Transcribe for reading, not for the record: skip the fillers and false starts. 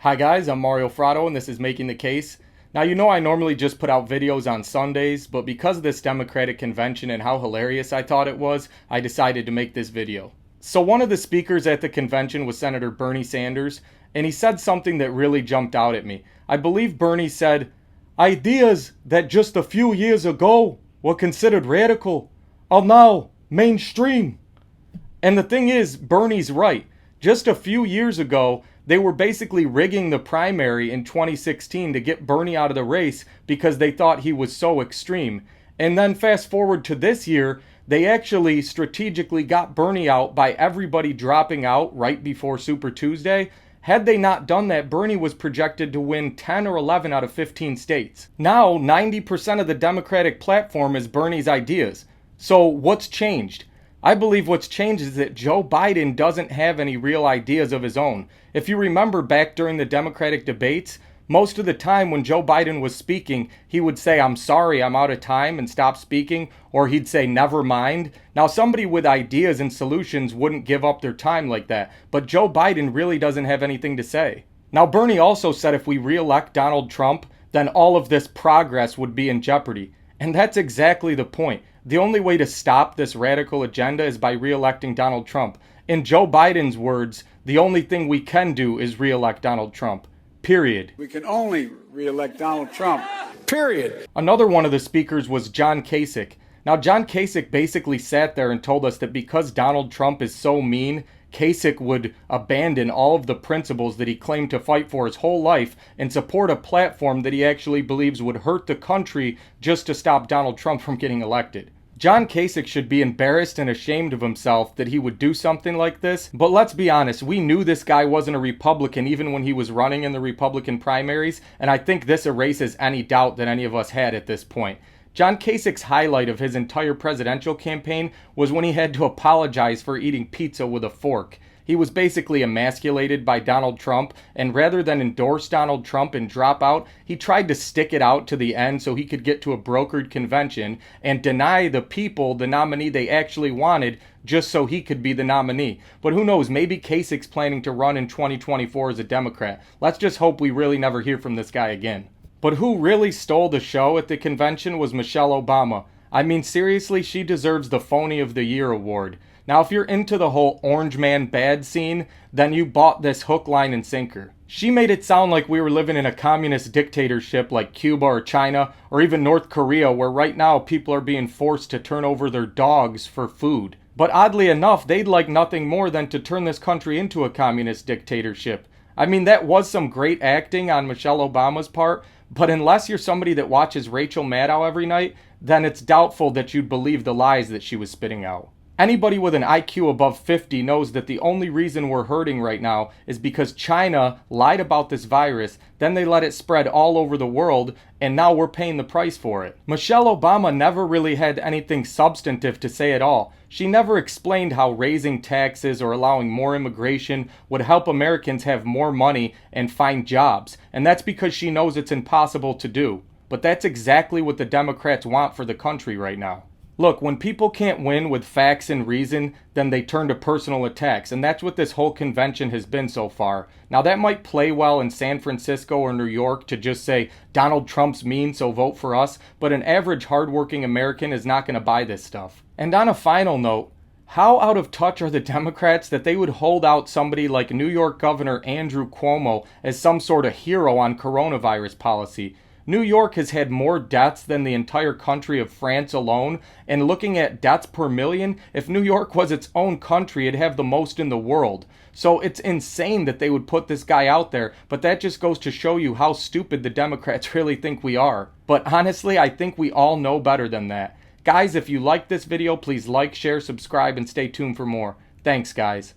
Hi guys, I'm Mario Fratto and this is Making the Case. Now you know I normally just put out videos on Sundays, but because of this Democratic convention and how hilarious I thought it was, I decided to make this video. So one of the speakers at the convention was Senator Bernie Sanders, and he said something that really jumped out at me. I believe Bernie said, "Ideas that just a few years ago were considered radical are now mainstream." And the thing is, Bernie's right. Just a few years ago, they were basically rigging the primary in 2016 to get Bernie out of the race because they thought he was so extreme. And then fast forward to this year, they actually strategically got Bernie out by everybody dropping out right before Super Tuesday. Had they not done that, Bernie was projected to win 10 or 11 out of 15 states. Now, 90% of the Democratic platform is Bernie's ideas. So what's changed? I believe what's changed is that Joe Biden doesn't have any real ideas of his own. If you remember back during the Democratic debates, most of the time when Joe Biden was speaking, he would say, "I'm sorry, I'm out of time," and stop speaking, or he'd say, "Never mind." Now, somebody with ideas and solutions wouldn't give up their time like that, but Joe Biden really doesn't have anything to say. Now, Bernie also said if we re-elect Donald Trump, then all of this progress would be in jeopardy. And that's exactly the point. The only way to stop this radical agenda is by re-electing Donald Trump. In Joe Biden's words, the only thing we can do is re-elect Donald Trump. Period. We can only re-elect Donald Trump. Period. Another one of the speakers was John Kasich. Now, John Kasich basically sat there and told us that because Donald Trump is so mean, Kasich would abandon all of the principles that he claimed to fight for his whole life and support a platform that he actually believes would hurt the country just to stop Donald Trump from getting elected. John Kasich should be embarrassed and ashamed of himself that he would do something like this, but let's be honest, we knew this guy wasn't a Republican even when he was running in the Republican primaries, and I think this erases any doubt that any of us had at this point. John Kasich's highlight of his entire presidential campaign was when he had to apologize for eating pizza with a fork. He was basically emasculated by Donald Trump, and rather than endorse Donald Trump and drop out, he tried to stick it out to the end so he could get to a brokered convention and deny the people the nominee they actually wanted just so he could be the nominee. But who knows, maybe Kasich's planning to run in 2024 as a Democrat. Let's just hope we really never hear from this guy again. But who really stole the show at the convention was Michelle Obama. I mean, seriously, she deserves the Phony of the Year award. Now, if you're into the whole orange man bad scene, then you bought this hook, line, and sinker. She made it sound like we were living in a communist dictatorship like Cuba or China or even North Korea, where right now people are being forced to turn over their dogs for food. But oddly enough, they'd like nothing more than to turn this country into a communist dictatorship. I mean, that was some great acting on Michelle Obama's part, but unless you're somebody that watches Rachel Maddow every night, then it's doubtful that you'd believe the lies that she was spitting out. Anybody with an IQ above 50 knows that the only reason we're hurting right now is because China lied about this virus, then they let it spread all over the world, and now we're paying the price for it. Michelle Obama never really had anything substantive to say at all. She never explained how raising taxes or allowing more immigration would help Americans have more money and find jobs, and that's because she knows it's impossible to do. But that's exactly what the Democrats want for the country right now. Look, when people can't win with facts and reason, then they turn to personal attacks, and that's what this whole convention has been so far. Now, that might play well in San Francisco or New York to just say, Donald Trump's mean, so vote for us, but an average hardworking American is not going to buy this stuff. And on a final note, how out of touch are the Democrats that they would hold out somebody like New York Governor Andrew Cuomo as some sort of hero on coronavirus policy? New York has had more deaths than the entire country of France alone, and looking at deaths per million, if New York was its own country, it'd have the most in the world. So it's insane that they would put this guy out there, but that just goes to show you how stupid the Democrats really think we are. But honestly, I think we all know better than that. Guys, if you liked this video, please like, share, subscribe, and stay tuned for more. Thanks, guys.